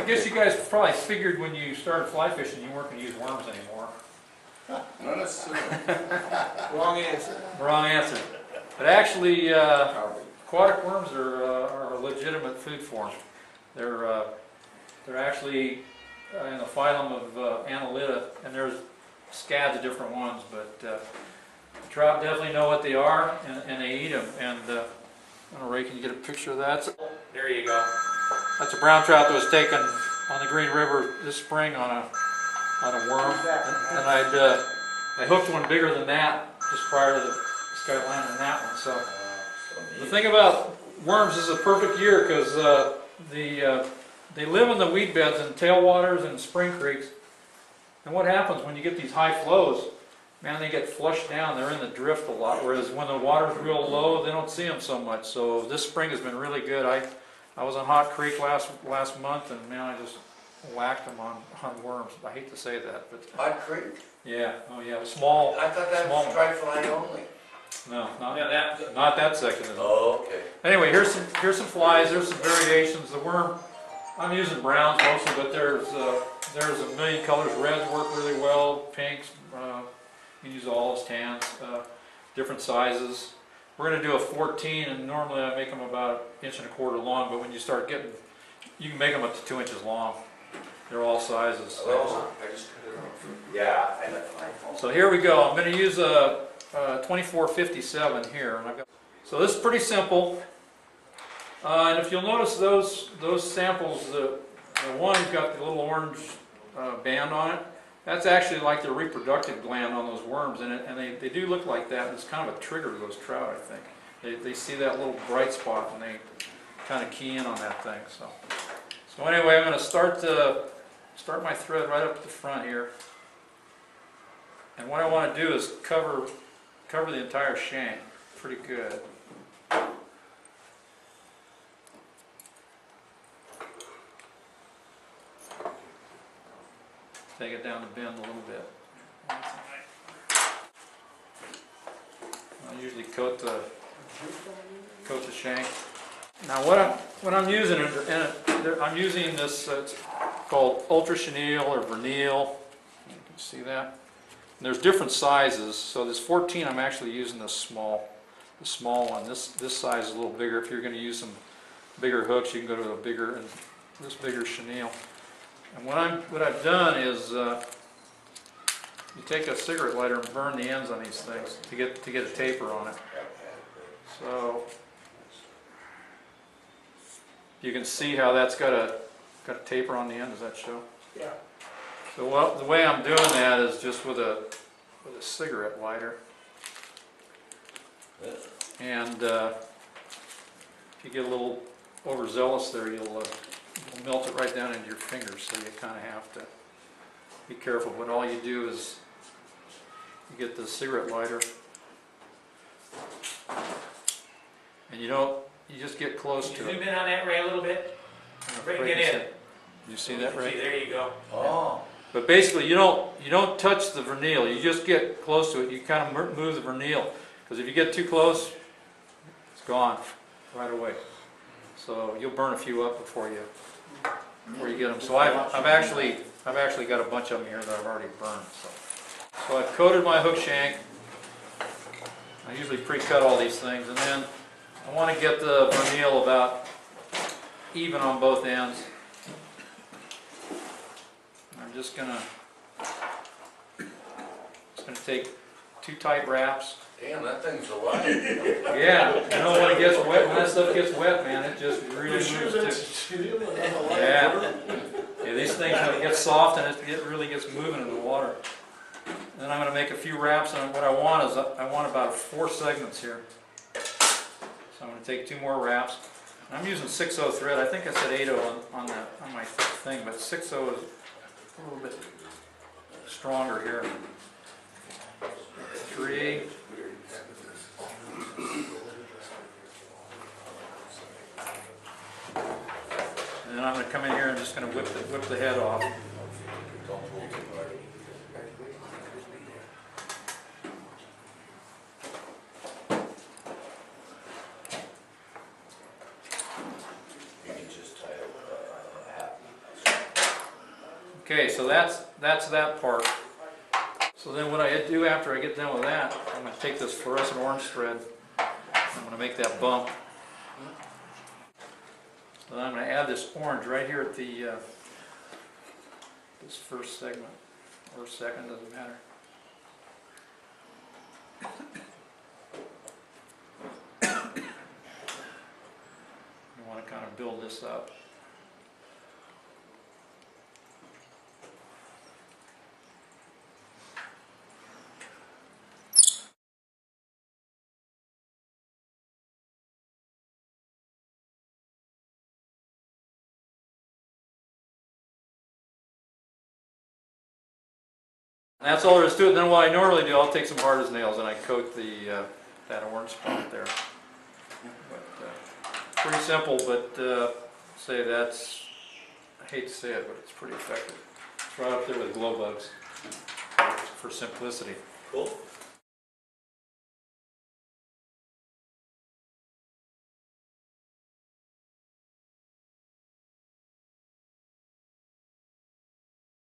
guess you guys probably figured when you started fly fishing you weren't going to use worms anymore. Not necessarily. Wrong answer. Wrong answer. But actually, aquatic worms are a legitimate food form. They're actually in the phylum of Annelida, and there's scads of different ones, but trout definitely know what they are, and they eat them. And I don't know, Ray, can you get a picture of that? There you go. That's a brown trout that was taken on the Green River this spring on a worm, and I hooked one bigger than that just prior to this guy landing that one. So the thing about worms is a perfect year because they live in the weed beds and tailwaters and spring creeks. And what happens when you get these high flows? Man, they get flushed down. They're in the drift a lot. Whereas when the water's real low, they don't see them so much. So this spring has been really good. I was on Hot Creek last month, and man, I just whacked them on worms. I hate to say that, but Hot Creek? yeah, oh yeah, small. I thought that was dry fly only. No, not that section. Oh, okay. Anyway, here's some flies. There's some variations. The worm, I'm using browns mostly, but there's a million colors. Reds work really well. Pinks, you can use olives, tans, different sizes. We're going to do a 14, and normally I make them about 1.25 inches long. But when you start getting, you can make them up to 2 inches long. They're all sizes. Oh, I just cut it off. Yeah, I know. So here we go. I'm going to use a 2457 here. And so this is pretty simple. And if you'll notice those samples, the one's got the little orange band on it. That's actually like the reproductive gland on those worms, and they do look like that. And it's kind of a trigger to those trout, I think. They see that little bright spot and they kind of key in on that thing. So anyway, I'm going to start my thread right up at the front here. And what I want to do is cover the entire shank pretty good. Take it down the bend a little bit. I usually coat the shank. Now what I'm using I'm using this. It's called ultra chenille or vernille. You can see that. And there's different sizes. So this 14, I'm actually using the small one. This size is a little bigger. If you're going to use some bigger hooks, you can go to a bigger and this bigger chenille. And what I've done is you take a cigarette lighter and burn the ends on these things to get a taper on it. So you can see how that's got a taper on the end. Does that show? Yeah. So the way I'm doing that is just with a cigarette lighter. And if you get a little overzealous there, you'll melt it right down into your fingers. So you kind of have to be careful. But all you do is you get the cigarette lighter, and you just get close to it. Zoom in on that, Ray, a little bit. Ray, get in. You see that, Ray? See, there you go. Oh. But basically, you don't touch the vernille. You just get close to it. You kind of move the vernille, because if you get too close, it's gone right away. So you'll burn a few up before you get them. So I've actually got a bunch of them here that I've already burned. So I've coated my hook shank. I usually pre-cut all these things, and then I want to get the vernille about even on both ends. I'm just gonna take 2 tight wraps. Damn, that thing's alive. Yeah, you know when it gets wet, when that stuff gets wet, man, it just really moves too. Yeah, these things, when it gets soft and it really gets moving in the water. Then I'm going to make a few wraps, and what I want is I want about 4 segments here. So I'm going to take 2 more wraps. I'm using 6/0 thread. I think I said 8/0 on my thing, but 6/0 is a little bit stronger here. 3. And then I'm going to come in here and just going to whip the head off. Okay, so that's that part. So then what I do after I get done with that, I'm going to take this fluorescent orange thread, I'm going to make that bump. So then I'm going to add this orange right here at the this first segment, or second, doesn't matter. You want to kind of build this up. And that's all there is to it. Then what I normally do, I'll take some hard as nails and I coat the that orange spot there. But, pretty simple, but say that's, I hate to say it, but it's pretty effective. It's right up there with glow bugs for simplicity. Cool.